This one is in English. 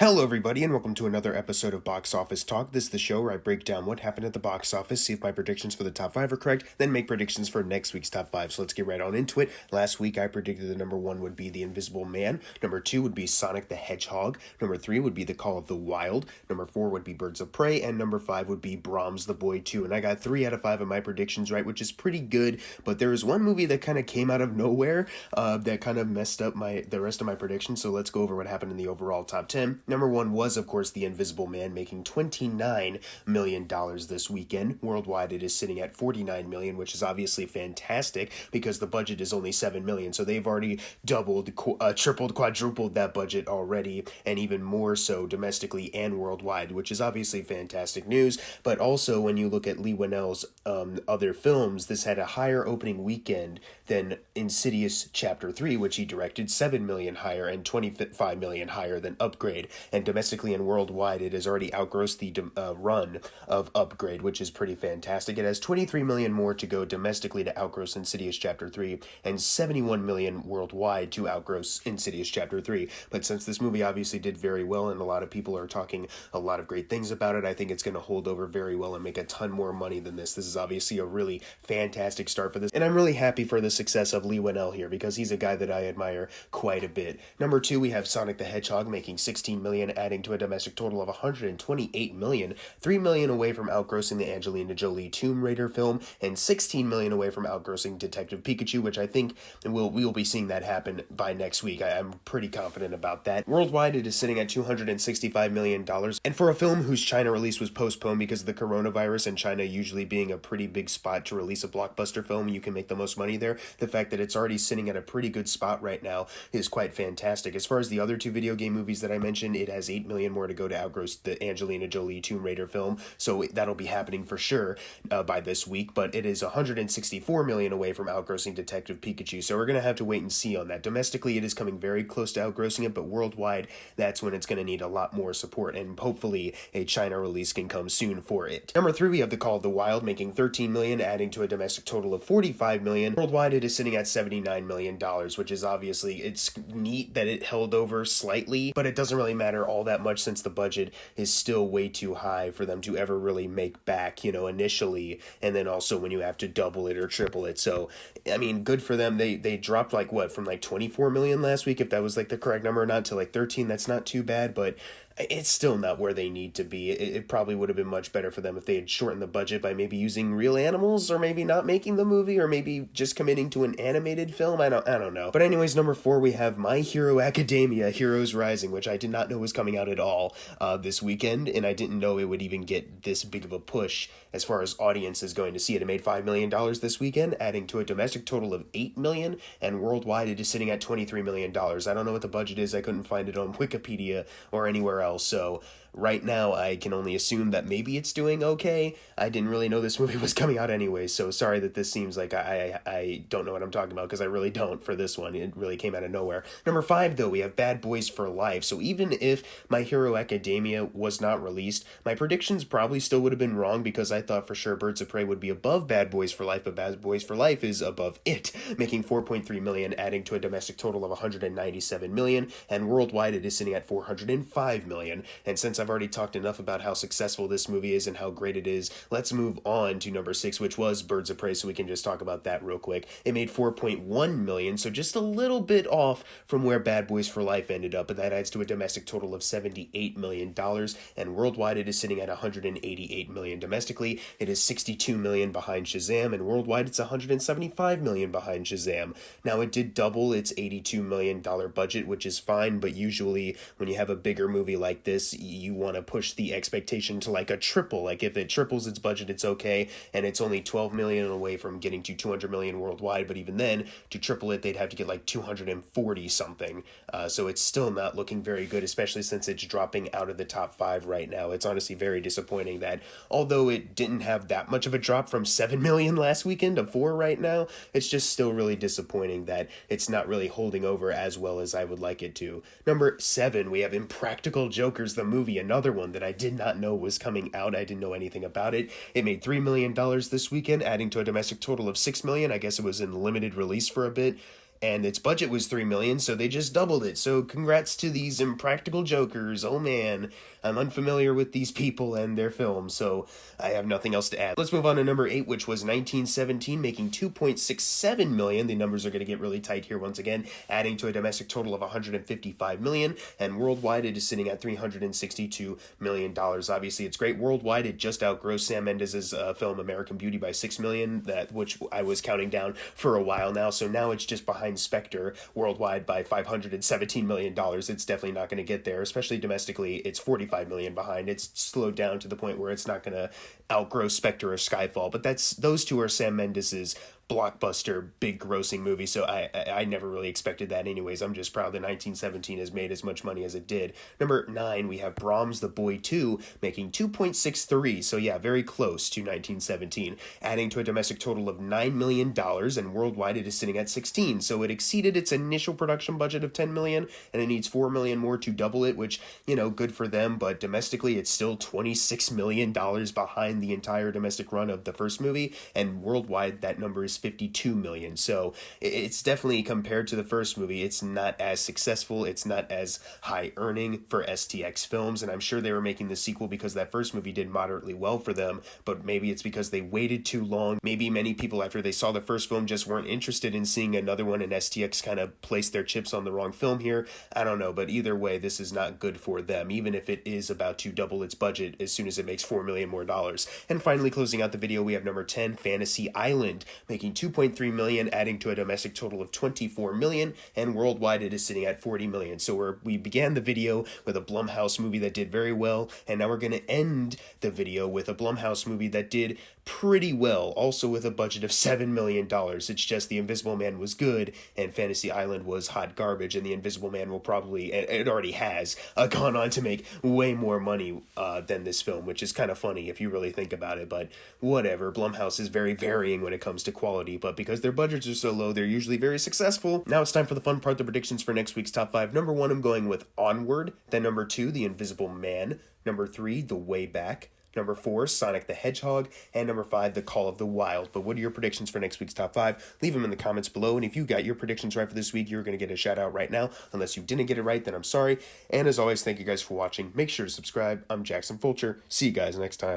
Hello, everybody, and welcome to another episode of Box Office Talk. This is the show where I break down what happened at the box office, see if my predictions for the top 5 are correct, then make predictions for next week's top 5. So let's get right on into it. Last week, I predicted the number 1 would be The Invisible Man, number 2 would be Sonic the Hedgehog, number 3 would be The Call of the Wild, number 4 would be Birds of Prey, and number 5 would be Brahms The Boy 2. And I got 3 out of 5 of my predictions right, which is pretty good, but there was one movie that kind of came out of nowhere that kind of messed up the rest of my predictions. So let's go over what happened in the overall top 10. Number 1 was, of course, The Invisible Man, making $29 million this weekend. Worldwide, it is sitting at $49 million, which is obviously fantastic because the budget is only $7 million. So they've already doubled, tripled, quadrupled that budget already, and even more so domestically and worldwide, which is obviously fantastic news. But also, when you look at Leigh Whannell's other films, this had a higher opening weekend than Insidious Chapter 3, which he directed, $7 million higher and $25 million higher than Upgrade. And domestically and worldwide, it has already outgrossed the run of Upgrade, which is pretty fantastic. It has $23 million more to go domestically to outgross Insidious Chapter 3, and $71 million worldwide to outgross Insidious Chapter 3. But since this movie obviously did very well, and a lot of people are talking a lot of great things about it, I think it's going to hold over very well and make a ton more money than this. This is obviously a really fantastic start for this, and I'm really happy for the success of Leigh Whannell here, because he's a guy that I admire quite a bit. Number 2, we have Sonic the Hedgehog, making $16 million, adding to a domestic total of $128 million, $3 million away from outgrossing the Angelina Jolie Tomb Raider film, and $16 million away from outgrossing Detective Pikachu, which I think we'll be seeing that happen by next week. I'm pretty confident about that. Worldwide, it is sitting at $265 million, and for a film whose China release was postponed because of the coronavirus, and China usually being a pretty big spot to release a blockbuster film, you can make the most money there. The fact that it's already sitting at a pretty good spot right now is quite fantastic. As far as the other 2 video game movies that I mentioned, it has $8 million more to go to outgross the Angelina Jolie Tomb Raider film, so that'll be happening for sure by this week, but it is $164 million away from outgrossing Detective Pikachu, so we're going to have to wait and see on that. Domestically, it is coming very close to outgrossing it, but worldwide, that's when it's going to need a lot more support, and hopefully a China release can come soon for it. Number 3, we have The Call of the Wild, making $13 million, adding to a domestic total of $45 million. Worldwide, it is sitting at $79 million, which is obviously, it's neat that it held over slightly, but it doesn't really matter all that much since the budget is still way too high for them to ever really make back, initially, and then also when you have to double it or triple it. So, I mean, good for them. They dropped from 24 million last week, if that was the correct number or not, to 13. That's not too bad, but it's still not where they need to be. It probably would have been much better for them if they had shortened the budget by maybe using real animals, or maybe not making the movie, or maybe just committing to an animated film. I don't know. But anyways, number 4, we have My Hero Academia Heroes Rising, which I did not know was coming out at all this weekend, and I didn't know it would even get this big of a push as far as audience is going to see it. It made $5 million this weekend, adding to a domestic total of $8 million, and worldwide it is sitting at $23 million. I don't know what the budget is. I couldn't find it on Wikipedia or anywhere else, so right now I can only assume that maybe it's doing okay. I didn't really know this movie was coming out anyway, so sorry that this seems like I don't know what I'm talking about, because I really don't for this one. It really came out of nowhere. Number 5, though, we have Bad Boys for Life. So even if My Hero Academia was not released, my predictions probably still would have been wrong, because I thought for sure Birds of Prey would be above Bad Boys for Life, but Bad Boys for Life is above it, making $4.3 million, adding to a domestic total of $197 million, and worldwide it is sitting at $405 million. And since I've already talked enough about how successful this movie is and how great it is, let's move on to number 6, which was Birds of Prey, so we can just talk about that real quick. It made $4.1 million, so just a little bit off from where Bad Boys for Life ended up, and that adds to a domestic total of $78 million, and worldwide it is sitting at $188 million. Domestically, it is $62 million behind Shazam, and worldwide it's $175 million behind Shazam. Now, it did double its $82 million budget, which is fine, but usually when you have a bigger movie like this, you want to push the expectation to a triple. If it triples its budget, it's okay, and it's only $12 million away from getting to $200 million worldwide, but even then, to triple it, they'd have to get 240 something, so it's still not looking very good, especially since it's dropping out of the top 5 right now. It's honestly very disappointing that, although it didn't have that much of a drop from 7 million last weekend to 4 right now, it's just still really disappointing that it's not really holding over as well as I would like it to. Number 7, we have Impractical Jokers, the movie, another one that I did not know was coming out. I didn't know anything about it. It made $3 million this weekend, adding to a domestic total of $6 million. I guess it was in limited release for a bit. and its budget was $3 million, so they just doubled it. So congrats to these Impractical Jokers. Oh man, I'm unfamiliar with these people and their films, so I have nothing else to add. Let's move on to number 8, which was 1917, making $2.67 million. The numbers are going to get really tight here once again, adding to a domestic total of $155 million, and worldwide it is sitting at $362 million. Obviously, it's great. Worldwide, it just outgrossed Sam Mendes' film American Beauty by $6 million, which I was counting down for a while now, so now it's just behind Spectre worldwide by $517 million. It's definitely not going to get there, especially domestically. It's $45 million behind. It's slowed down to the point where it's not going to outgrow Spectre or Skyfall, but those two are Sam Mendes' blockbuster, big grossing movie, so I never really expected that anyways. I'm just proud that 1917 has made as much money as it did. Number 9, we have Brahms The Boy 2, making $2.63, so yeah, very close to 1917, adding to a domestic total of $9 million, and worldwide it is sitting at 16, so it exceeded its initial production budget of $10 million, and it needs $4 million more to double it, which, good for them, but domestically it's still $26 million behind the entire domestic run of the first movie, and worldwide that number is $52 million. So it's definitely, compared to the first movie, it's not as successful, it's not as high earning for STX Films, and I'm sure they were making the sequel because that first movie did moderately well for them, but maybe it's because they waited too long. Maybe many people after they saw the first film just weren't interested in seeing another one, and STX kind of placed their chips on the wrong film here. I don't know, but either way, this is not good for them, even if it is about to double its budget as soon as it makes $4 million more dollars. And finally, closing out the video, we have number 10, Fantasy Island, making $2.3 million, adding to a domestic total of $24 million, and worldwide it is sitting at $40 million. So we began the video with a Blumhouse movie that did very well, and now we're going to end the video with a Blumhouse movie that did pretty well, also with a budget of $7 million. It's just The Invisible Man was good, and Fantasy Island was hot garbage, and The Invisible Man will probably, and it already has, gone on to make way more money than this film, which is kind of funny if you really think about it, but whatever. Blumhouse is very varying when it comes to quality, but because their budgets are so low, they're usually very successful. Now it's time for the fun part, the predictions for next week's top 5. Number 1, I'm going with Onward. Then number 2, The Invisible Man. Number 3, The Way Back. Number 4, Sonic the Hedgehog. And number 5, The Call of the Wild. But what are your predictions for next week's top 5? Leave them in the comments below. And if you got your predictions right for this week, you're going to get a shout out right now. Unless you didn't get it right, then I'm sorry. And as always, thank you guys for watching. Make sure to subscribe. I'm Jackson Fulcher. See you guys next time.